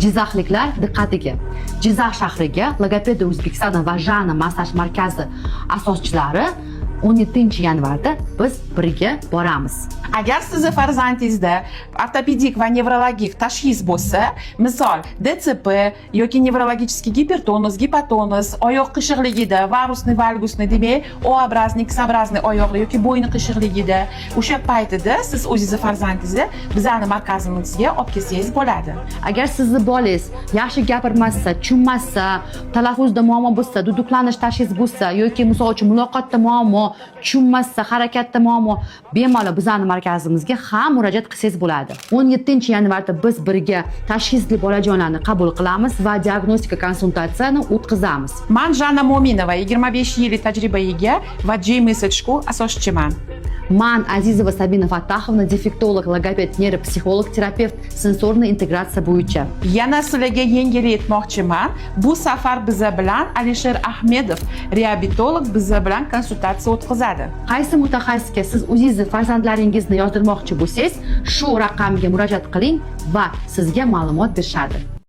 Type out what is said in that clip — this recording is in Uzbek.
Jizzaxliklar diqqatiga. Jizzax shahriga Logopeda O'zbekiston va Jana massaj markazi asoschilari 17-yanvarda biz birga boramiz. Agar sizni farzandingizda ortopedik va nevrologik tashxis bo'lsa, misol DCP yoki nevrologicheskiy gipertonus, gipotonus, oyoq qishiqligida, varusni, valgusni, demak, O-obrazniy, X-obrazniy oyoqli yoki bo'yni qishiqligida, o'sha paytida siz o'zingizni farzandingizni bizning markazimizga olib kelsangiz bo'ladi. Agar sizni bolangiz yaxshi gapirmasa, tushunmasa, talaffuzda muammo bo'lsa, duduqlanish tashxis bo'lsa yoki misol uchun muloqotda muammo, tushunmasa, harakatda muammo, bemalol bizning markazimizga ham murojaat qilsangiz bo'ladi. 17-yanvarda biz birga tashxisli bolajonlarni qabul qilamiz va diagnostika konsultatsiyani o'tkazamiz. Men Jana Mo'minova, 25 yillik tajribaga ega va J-Message School asoschiman. Man Azizova Sabina Fattahovna, defektolog, logoped, neyropsixolog, terapevt, sensorniy integratsiya bo'yicha. Yana sizlarga yangilik aytmoqchiman. Bu safar biza bilan Alisher Ahmedov, reabilitolog biza bilan konsultatsiya o'tkazadi. Qaysi mutaxassisga siz o'zingizni farzandlaringizni yozdirmoqchi bo'lsangiz, shu raqamga murojaat qiling va sizga ma'lumot berishadi.